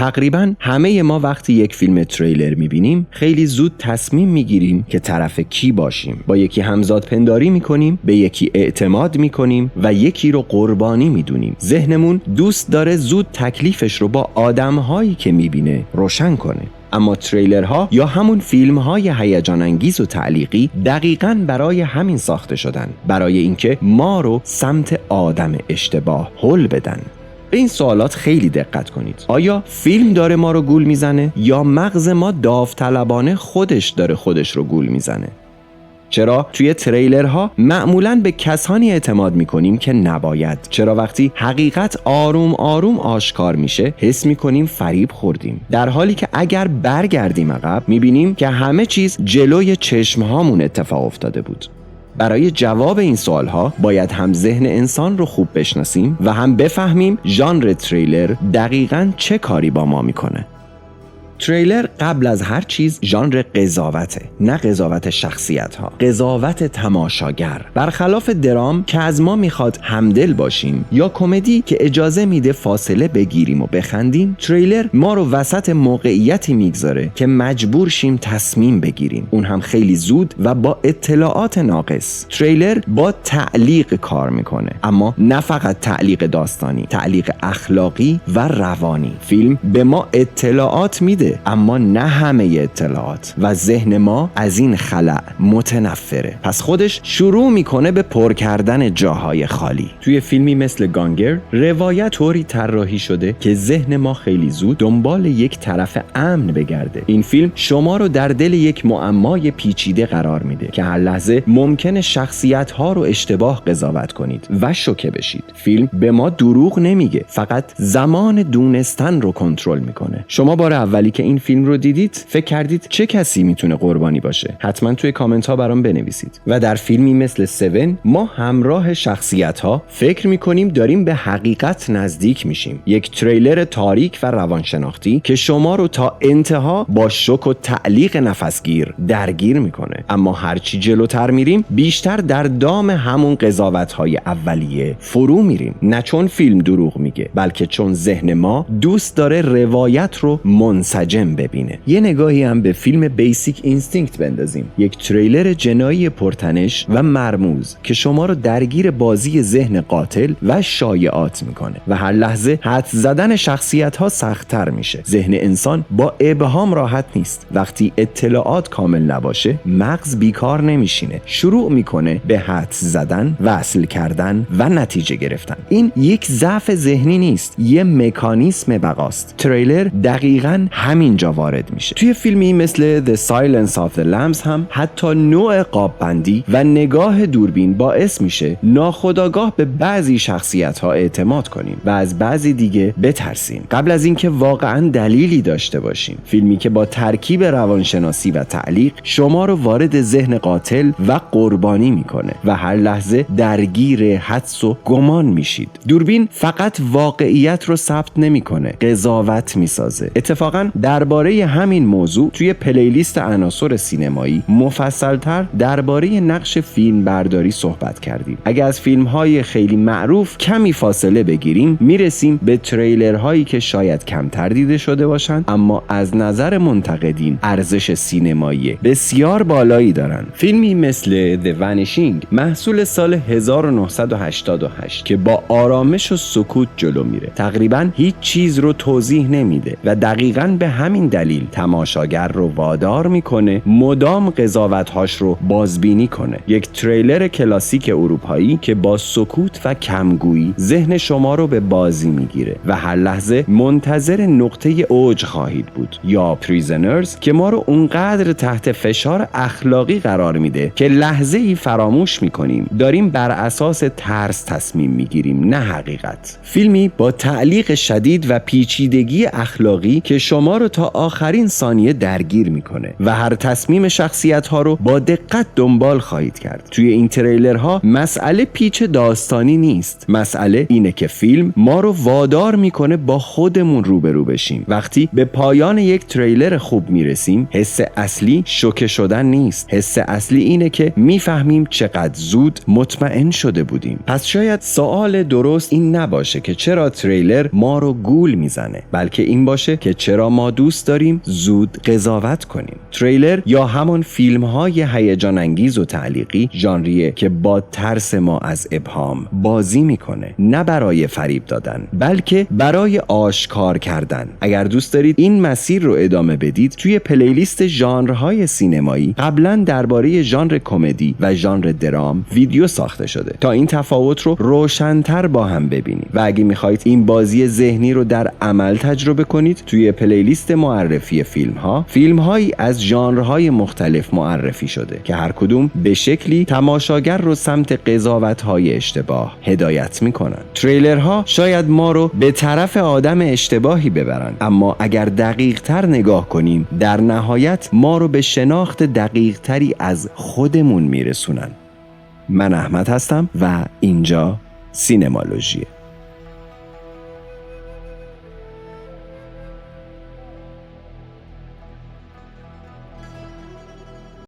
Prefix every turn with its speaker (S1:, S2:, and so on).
S1: تقریبا همه ما وقتی یک فیلم تریلر میبینیم خیلی زود تصمیم میگیریم که طرف کی باشیم. با یکی همزاد پنداری میکنیم، به یکی اعتماد میکنیم و یکی رو قربانی میدونیم. ذهنمون دوست داره زود تکلیفش رو با آدمهایی که میبینه روشن کنه. اما تریلرها یا همون فیلم‌های هیجان انگیز و تعلیقی دقیقاً برای همین ساخته شدن، برای اینکه ما رو سمت آدم اشتباه هل بدن. به این سوالات خیلی دقت کنید. آیا فیلم داره ما رو گول میزنه یا مغز ما داوطلبانه خودش داره خودش رو گول میزنه؟ چرا توی تریلرها معمولاً به کسانی اعتماد میکنیم که نباید؟ چرا وقتی حقیقت آروم آروم آشکار میشه حس میکنیم فریب خوردیم، در حالی که اگر برگردیم عقب میبینیم که همه چیز جلوی چشمهامون اتفاق افتاده بود؟ برای جواب این سوالها باید هم ذهن انسان رو خوب بشناسیم و هم بفهمیم ژانر تریلر دقیقاً چه کاری با ما میکنه. تریلر قبل از هر چیز ژانر قضاوته، نه قضاوت شخصیت ها، قضاوت تماشاگر. برخلاف درام که از ما میخواد همدل باشیم یا کمدی که اجازه میده فاصله بگیریم و بخندیم، تریلر ما رو وسط موقعیتی میگذاره که مجبور شیم تصمیم بگیریم، اون هم خیلی زود و با اطلاعات ناقص. تریلر با تعلیق کار میکنه، اما نه فقط تعلیق داستانی، تعلیق اخلاقی و روانی. فیلم به ما اطلاعات میده اما نه همه اطلاعات و ذهن ما از این خلأ متنفره، پس خودش شروع میکنه به پر کردن جاهای خالی. توی فیلمی مثل گانگر روایت طوری طراحی شده که ذهن ما خیلی زود دنبال یک طرف امن بگرده. این فیلم شما رو در دل یک معمای پیچیده قرار میده که هر لحظه ممکنه شخصیت ها رو اشتباه قضاوت کنید و شوکه بشید. فیلم به ما دروغ نمیگه، فقط زمان دونستن رو کنترل میکنه. شما بار اولی که این فیلم رو دیدید فکر کردید چه کسی میتونه قربانی باشه؟ حتما توی کامنت ها برام بنویسید. و در فیلمی مثل 7 ما همراه شخصیت ها فکر میکنیم داریم به حقیقت نزدیک میشیم. یک تریلر تاریک و روانشناختی که شما رو تا انتها با شوک و تعلیق نفسگیر درگیر میکنه. اما هرچی جلوتر میریم بیشتر در دام همون قضاوت های اولیه فرو میریم، نه چون فیلم دروغ میگه بلکه چون ذهن ما دوست داره روایت رو منسجم ببینه. یه نگاهی هم به فیلم بیسیک اینستینکت بندازیم، یک تریلر جنایی پرتنش و مرموز که شما رو درگیر بازی ذهن قاتل و شایعات میکنه و هر لحظه حدس زدن شخصیت ها سخت‌تر میشه. ذهن انسان با ابهام راحت نیست. وقتی اطلاعات کامل نباشه مغز بیکار نمیشینه، شروع میکنه به حدس زدن، وصل کردن و نتیجه گرفتن. این یک ضعف ذهنی نیست، یه مکانیسم بقاست. تریلر دقیقاً همینجا وارد میشه. توی فیلمی مثل The Silence of the Lambs هم حتی نوع قاب بندی و نگاه دوربین باعث میشه ناخودآگاه به بعضی شخصیت ها اعتماد کنیم و از بعضی دیگه بترسیم قبل از اینکه واقعاً دلیلی داشته باشیم. فیلمی که با ترکیب روانشناسی و تعلیق شما رو وارد ذهن قاتل و قربانی میکنه و هر لحظه درگیر حدس و گمان میشید. دوربین فقط واقعیت رو ثبت نمیکنه، قضاوت میسازه. اتفاقاً درباره همین موضوع توی پلیلیست عناصر سینمایی مفصل‌تر درباره نقش فیلم برداری صحبت کردیم. اگه از فیلم‌های خیلی معروف کمی فاصله بگیریم میرسیم به تریلرهایی که شاید کمتر دیده شده باشند اما از نظر منتقدین ارزش سینمایی بسیار بالایی دارن. فیلمی مثل The Vanishing محصول سال 1988 که با آرامش و سکوت جلو میره، تقریباً هیچ چیز رو توضیح نمیده و دقیقاً به همین دلیل تماشاگر رو وادار میکنه مدام قضاوت‌هاش رو بازبینی کنه. یک تریلر کلاسیک اروپایی که با سکوت و کمگویی ذهن شما رو به بازی میگیره و هر لحظه منتظر نقطه اوج خواهید بود. یا پریزنرز که ما رو اونقدر تحت فشار اخلاقی قرار میده که لحظه‌ای فراموش میکنیم داریم بر اساس ترس تصمیم میگیریم، نه حقیقت. فیلمی با تعلیق شدید و پیچیدگی اخلاقی که شما رو رو تا آخرین ثانیه درگیر میکنه و هر تصمیم شخصیت ها رو با دقت دنبال خواهید کرد. توی این تریلرها مسئله پیچ داستانی نیست، مسئله اینه که فیلم ما رو وادار میکنه با خودمون روبرو بشیم. وقتی به پایان یک تریلر خوب میرسیم، حس اصلی شوکه شدن نیست، حس اصلی اینه که میفهمیم چقدر زود مطمئن شده بودیم. پس شاید سوال درست این نباشه که چرا تریلر ما رو گول میزنه، بلکه این باشه که چرا ما دوست داریم زود قضاوت کنیم. تریلر یا همون فیلم‌های هیجان انگیز و تعلیقی ژانریه که با ترس ما از ابهام بازی میکنه، نه برای فریب دادن بلکه برای آشکار کردن. اگر دوست دارید این مسیر رو ادامه بدید، توی پلیلیست ژانرهای سینمایی قبلا درباره ژانر کمدی و ژانر درام ویدیو ساخته شده تا این تفاوت رو روشن‌تر با هم ببینید. و اگه میخواید این بازی ذهنی رو در عمل تجربه کنید، توی پلیلیست معرفی فیلم‌هایی از ژانرهای مختلف معرفی شده که هر کدوم به شکلی تماشاگر رو سمت قضاوت‌های اشتباه هدایت میکنن. تریلرها شاید ما رو به طرف آدم اشتباهی ببرن، اما اگر دقیق‌تر نگاه کنیم در نهایت ما رو به شناخت دقیق‌تری از خودمون میرسونن. من احمد هستم و اینجا سینمالوژیه.